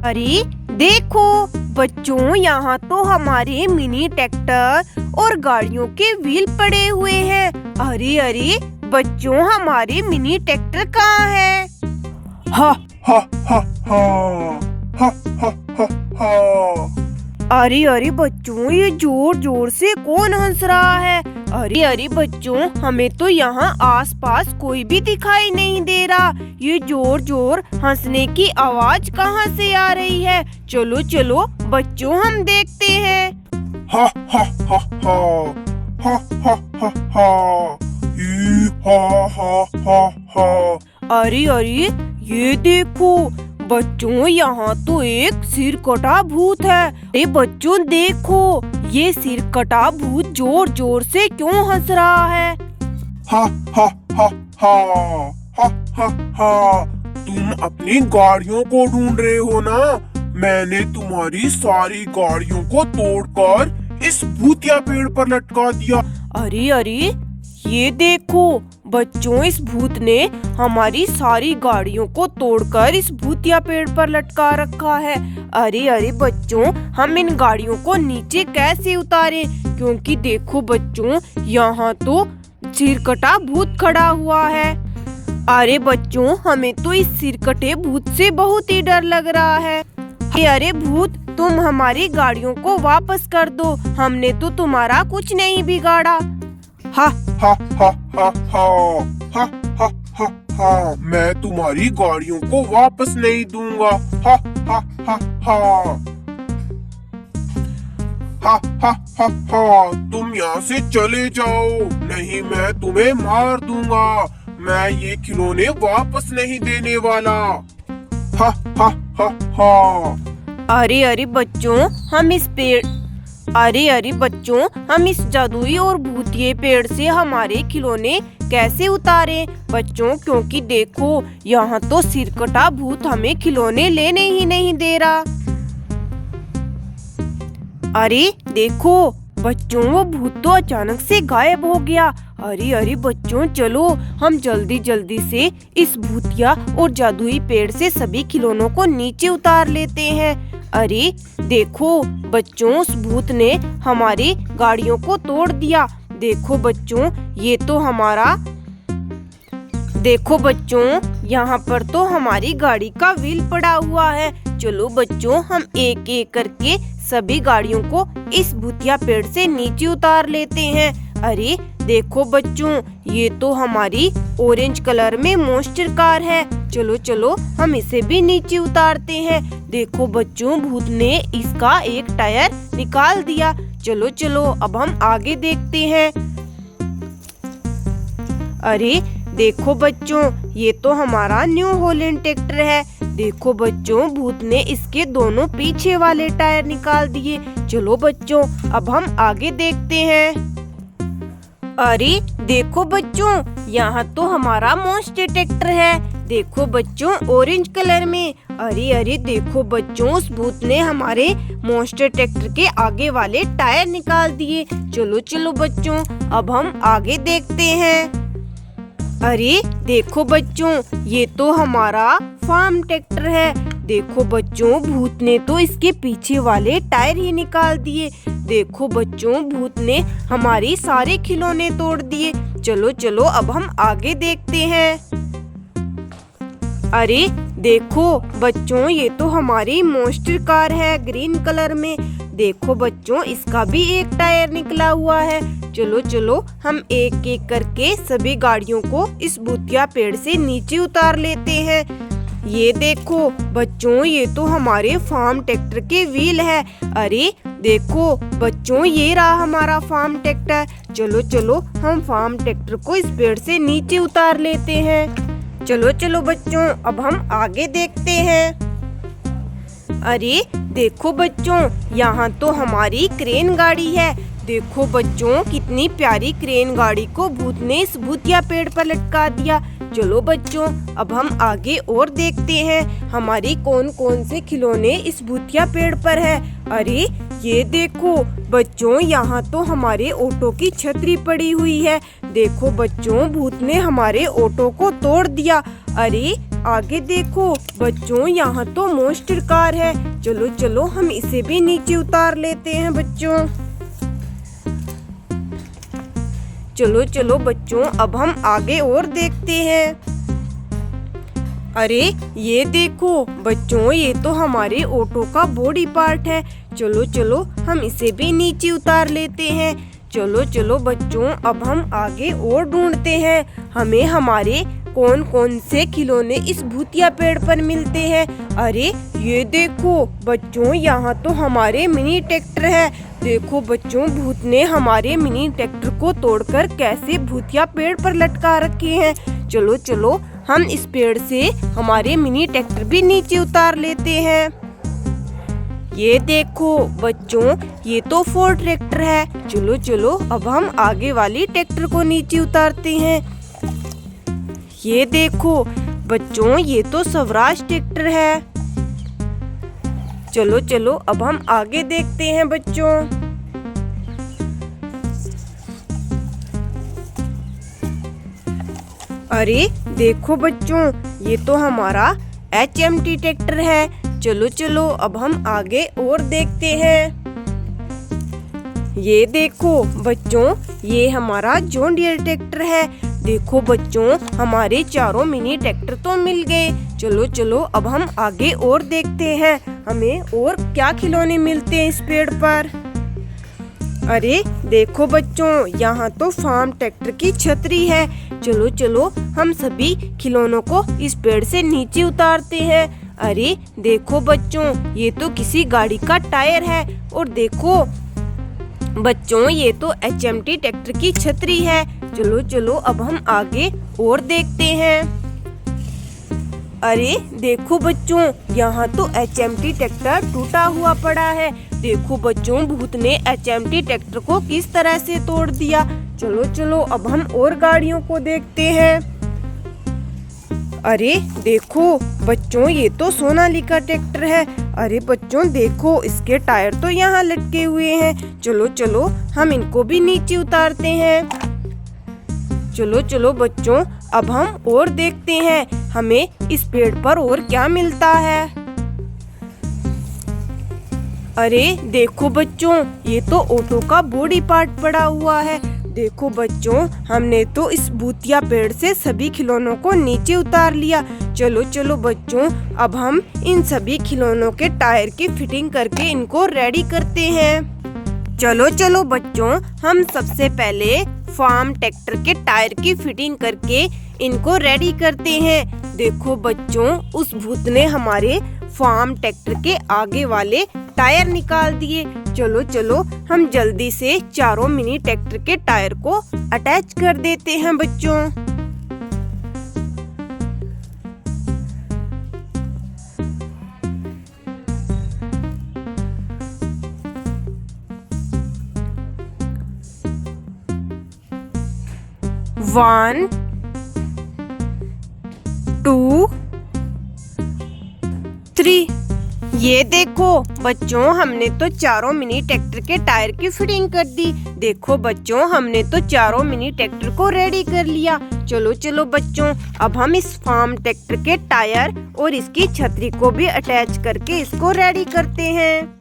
अरे देखो बच्चों, यहाँ तो हमारे मिनी ट्रैक्टर और गाड़ियों के व्हील पड़े हुए हैं। अरे अरे बच्चों, हमारे मिनी ट्रैक्टर कहाँ है? हा हा हा हा हा हा हा हा। अरे अरे बच्चों, ये जोर जोर से कौन हंस रहा है? अरे अरे बच्चों, हमें तो यहाँ आसपास कोई भी दिखाई नहीं दे रहा। ये जोर जोर हंसने की आवाज कहाँ से आ रही है? चलो चलो बच्चों, हम देखते हैं। हा हा हा हा हा हा हा हा ही हा हा हा हा। अरे अरे ये देखो बच्चों, यहाँ तो एक सिर कटा भूत है। अरे बच्चों देखो, ये सिर कटा भूत जोर जोर से क्यों हंस रहा है? हा हा हा हा हा हा हा। तुम अपनी गाड़ियों को ढूंढ रहे हो ना? मैंने तुम्हारी सारी गाड़ियों को तोड़कर इस भूतिया पेड़ पर लटका दिया। अरे अरे ये देखो बच्चों, इस भूत ने हमारी सारी गाड़ियों को तोड़कर इस भूतिया पेड़ पर लटका रखा है। अरे अरे बच्चों, हम इन गाड़ियों को नीचे कैसे उतारें? क्योंकि देखो बच्चों, यहाँ तो सिरकटा भूत खड़ा हुआ है। अरे बच्चों, हमें तो इस सिरकटे भूत से बहुत ही डर लग रहा है। अरे भूत, तुम हमारी गाड़ियों को वापस कर दो, हमने तो तुम्हारा कुछ नहीं बिगाड़ा। हा हा हा हा हा हा हा हा हा। मैं तुम्हारी गाड़ियों को वापस नहीं दूंगा। हा हा हा हा हा हा हा हा। तुम यहाँ से चले जाओ, नहीं मैं तुम्हें मार दूंगा। मैं ये खिलौने वापस नहीं देने वाला। हा हा हा हा। अरे अरे बच्चों, हम इस जादुई और भूतिए पेड़ से हमारे खिलौने कैसे उतारें बच्चों? क्योंकि देखो, यहाँ तो सिरकटा भूत हमें खिलौने लेने ही नहीं दे रहा। अरे देखो बच्चों, वो भूत तो अचानक से गायब हो गया। अरे अरे बच्चों, चलो हम जल्दी जल्दी से इस भूतिया और जादुई पेड़ से सभी खिलौनों को नीचे उतार लेते हैं। अरे देखो बच्चों, उस भूत ने हमारी गाड़ियों को तोड़ दिया। देखो बच्चों, देखो बच्चों, यहाँ पर तो हमारी गाड़ी का व्हील पड़ा हुआ है। चलो बच्चों, हम एक एक करके सभी गाड़ियों को इस भूतिया पेड़ से नीचे उतार लेते हैं। अरे देखो बच्चों, ये तो हमारी ऑरेंज कलर में मॉन्स्टर कार है। चलो चलो हम इसे भी नीचे उतारते हैं। देखो बच्चों, भूत ने इसका एक टायर निकाल दिया। चलो चलो अब हम आगे देखते हैं। अरे देखो बच्चों, ये तो हमारा न्यू हॉलैंड ट्रैक्टर है। देखो बच्चों, भूत ने इसके दोनों पीछे वाले टायर निकाल दिए। चलो बच्चों, अब हम आगे देखते हैं। अरे देखो बच्चों, यहाँ तो हमारा मॉन्स्टर ट्रैक्टर है। देखो बच्चों, ऑरेंज कलर में। अरे अरे देखो बच्चों, उस भूत ने हमारे मॉन्स्टर ट्रैक्टर के आगे वाले टायर निकाल दिए। चलो चलो बच्चों, अब हम आगे देखते हैं। अरे देखो बच्चों, ये तो हमारा फार्म ट्रैक्टर है। देखो बच्चों, भूत ने तो इसके पीछे वाले टायर ही निकाल दिए। देखो बच्चों, भूत ने हमारी सारे खिलौने तोड़ दिए। चलो चलो अब हम आगे देखते हैं। अरे देखो बच्चों, ये तो हमारी मॉन्स्टर कार है ग्रीन कलर में। देखो बच्चों, इसका भी एक टायर निकला हुआ है। चलो चलो हम एक एक करके सभी गाड़ियों को इस भूतिया पेड़ से नीचे उतार लेते हैं। ये देखो बच्चों, ये तो हमारे फार्म ट्रैक्टर के व्हील है। अरे देखो बच्चों, ये रहा हमारा फार्म ट्रैक्टर। चलो चलो हम फार्म ट्रैक्टर को इस पेड़ से नीचे उतार लेते हैं। चलो चलो बच्चों, अब हम आगे देखते हैं। अरे देखो बच्चों, यहाँ तो हमारी क्रेन गाड़ी है। देखो बच्चों, कितनी प्यारी क्रेन गाड़ी को भूत ने इस भूतिया पेड़ पर लटका दिया। चलो बच्चों, अब हम आगे और देखते हैं हमारी कौन कौन से खिलौने इस भूतिया पेड़ पर है। अरे ये देखो बच्चों, यहाँ तो हमारे ऑटो की छतरी पड़ी हुई है। देखो बच्चों, भूत ने हमारे ऑटो को तोड़ दिया। अरे आगे देखो बच्चों, यहाँ तो मोस्टर कार है। चलो चलो हम इसे भी नीचे उतार लेते हैं बच्चों। चलो चलो बच्चों, अब हम आगे और देखते हैं। अरे ये देखो बच्चों, ये तो हमारे ऑटो का बॉडी पार्ट है। चलो चलो हम इसे भी नीचे उतार लेते हैं। चलो चलो बच्चों, अब हम आगे और ढूंढते हैं हमें हमारे कौन कौन से खिलौने इस भूतिया पेड़ पर मिलते हैं। अरे ये देखो बच्चों, यहाँ तो हमारे मिनी ट्रैक्टर है। देखो बच्चों, भूत ने हमारे मिनी ट्रैक्टर को तोड़कर कैसे भूतिया पेड़ पर लटका रखे हैं। चलो चलो हम इस पेड़ से हमारे मिनी ट्रैक्टर भी नीचे उतार लेते हैं। ये देखो बच्चों, ये तो फोर्ड ट्रैक्टर है। चलो चलो अब हम आगे वाली ट्रैक्टर को नीचे उतारते हैं। ये देखो बच्चों, ये तो स्वराज ट्रैक्टर है। चलो चलो अब हम आगे देखते हैं बच्चों। अरे देखो बच्चों, ये तो हमारा HMT ट्रैक्टर है। चलो चलो अब हम आगे और देखते हैं। ये देखो बच्चों, ये हमारा जॉन डियर ट्रैक्टर है। देखो बच्चों, हमारे चारों मिनी ट्रैक्टर तो मिल गए। चलो चलो अब हम आगे और देखते हैं हमें और क्या खिलौने मिलते हैं इस पेड़ पर। अरे देखो बच्चों, यहाँ तो फार्म ट्रैक्टर की छतरी है। चलो चलो हम सभी खिलौनों को इस पेड़ से नीचे उतारते हैं। अरे देखो बच्चों, ये तो किसी गाड़ी का टायर है। और देखो बच्चों, ये तो HMT ट्रैक्टर की छतरी है। चलो चलो अब हम आगे और देखते हैं। अरे देखो बच्चों, यहाँ तो HMT ट्रैक्टर टूटा हुआ पड़ा है। देखो बच्चों, भूत ने HMT ट्रैक्टर को किस तरह से तोड़ दिया। चलो चलो अब हम और गाड़ियों को देखते हैं। अरे देखो बच्चों, ये तो सोनालिका ट्रैक्टर है। अरे बच्चों देखो, इसके टायर तो यहाँ लटके हुए हैं। चलो चलो हम इनको भी नीचे उतारते हैं। चलो चलो बच्चों, अब हम और देखते हैं हमें इस पेड़ पर और क्या मिलता है। अरे देखो बच्चों, ये तो ऑटो का बॉडी पार्ट पड़ा हुआ है। देखो बच्चों, हमने तो इस भूतिया पेड़ से सभी खिलौनों को नीचे उतार लिया। चलो चलो बच्चों, अब हम इन सभी खिलौनों के टायर की फिटिंग करके इनको रेडी करते हैं। चलो चलो बच्चों, हम सबसे पहले फार्म ट्रैक्टर के टायर की फिटिंग करके इनको रेडी करते हैं। देखो बच्चों, उस भूत ने हमारे फार्म ट्रैक्टर के आगे वाले टायर निकाल दिए। चलो चलो हम जल्दी से चारों मिनी ट्रैक्टर के टायर को अटैच कर देते हैं बच्चों। One, two, three. ये देखो बच्चों, हमने तो चारों मिनी ट्रैक्टर के टायर की फिटिंग कर दी। देखो बच्चों, हमने तो चारों मिनी ट्रैक्टर को रेडी कर लिया। चलो चलो बच्चों, अब हम इस फार्म ट्रैक्टर के टायर और इसकी छतरी को भी अटैच करके इसको रेडी करते हैं।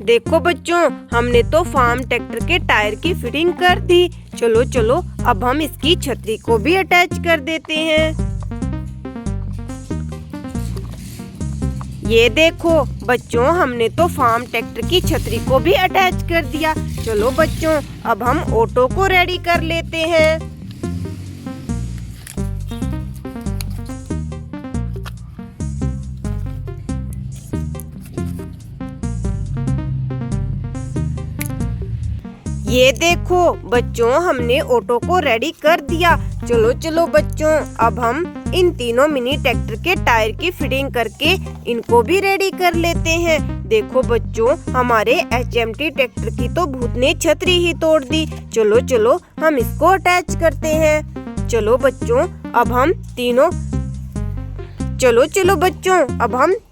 देखो बच्चों, हमने तो फार्म ट्रैक्टर के टायर की फिटिंग कर दी। चलो चलो अब हम इसकी छतरी को भी अटैच कर देते हैं। ये देखो बच्चों, हमने तो फार्म ट्रैक्टर की छतरी को भी अटैच कर दिया। चलो बच्चों, अब हम ऑटो को रेडी कर लेते हैं। ये देखो बच्चों, हमने ऑटो को रेडी कर दिया। चलो चलो बच्चों, अब हम इन तीनों मिनी ट्रैक्टर के टायर की फिटिंग करके इनको भी रेडी कर लेते हैं। देखो बच्चों, हमारे HMT ट्रैक्टर की तो भूत ने छतरी ही तोड़ दी। चलो चलो हम इसको अटैच करते हैं। चलो बच्चों, अब हम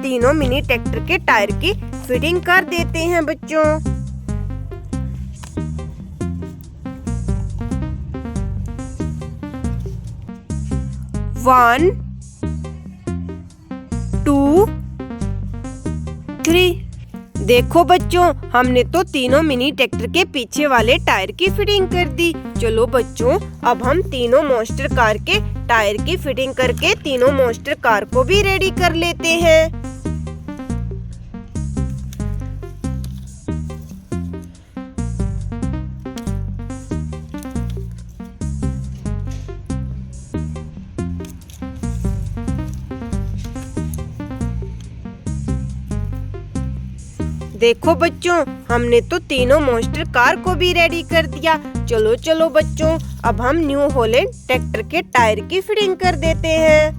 तीनों मिनी ट्रैक्टर के टायर की फिटिंग कर देते हैं बच्चों। 1 2 3। देखो बच्चों, हमने तो तीनों मिनी ट्रैक्टर के पीछे वाले टायर की फिटिंग कर दी। चलो बच्चों, अब हम तीनों मॉन्स्टर कार के टायर की फिटिंग करके तीनों मॉन्स्टर कार को भी रेडी कर लेते हैं। देखो बच्चों, हमने तो तीनों मॉन्स्टर कार को भी रेडी कर दिया। चलो चलो बच्चों, अब हम न्यू हॉलैंड ट्रैक्टर के टायर की फिटिंग कर देते हैं।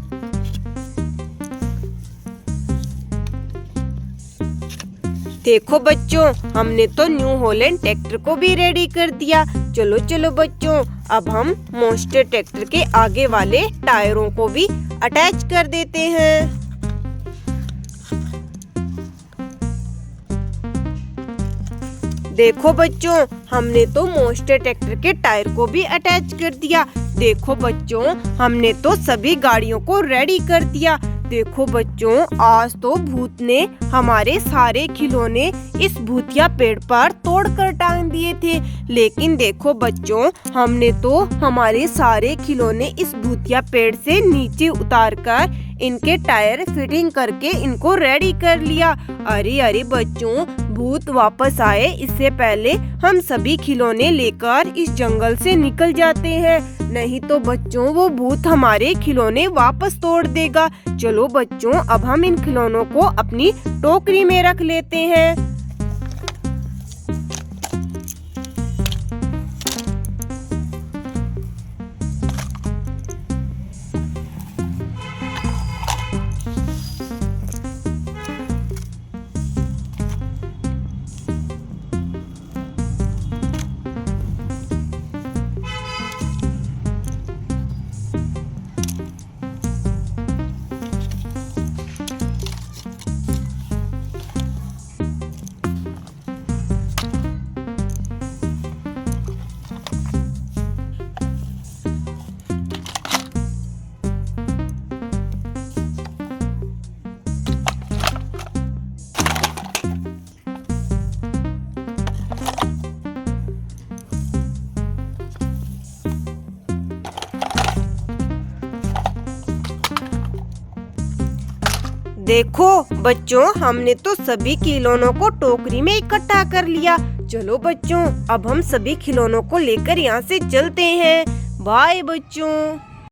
देखो बच्चों, हमने तो न्यू हॉलैंड ट्रैक्टर को भी रेडी कर दिया। चलो चलो बच्चों, अब हम मॉन्स्टर ट्रैक्टर के आगे वाले टायरों को भी अटैच कर देते हैं। देखो बच्चों, हमने तो मॉन्स्टर ट्रैक्टर के टायर को भी अटैच कर दिया। देखो बच्चों, हमने तो सभी गाड़ियों को रेडी कर दिया। देखो बच्चों, आज तो भूत ने हमारे सारे खिलौने इस भूतिया पेड़ पर तोड़कर टांग दिए थे। लेकिन देखो बच्चों, हमने तो हमारे सारे खिलौने इस भूतिया पेड़ से नीचे उतारकर इनके टायर फिटिंग करके इनको रेडी कर लिया। अरे अरे बच्चों, भूत वापस आए इससे पहले हम सभी खिलौने लेकर इस जंगल से निकल जाते हैं, नहीं तो बच्चों वो भूत हमारे खिलौने वापस तोड़ देगा। चलो बच्चों, अब हम इन खिलौनों को अपनी टोकरी में रख लेते हैं। देखो बच्चों, हमने तो सभी खिलौनों को टोकरी में इकट्ठा कर लिया। चलो बच्चों, अब हम सभी खिलौनों को लेकर यहाँ से चलते हैं। बाय बच्चों।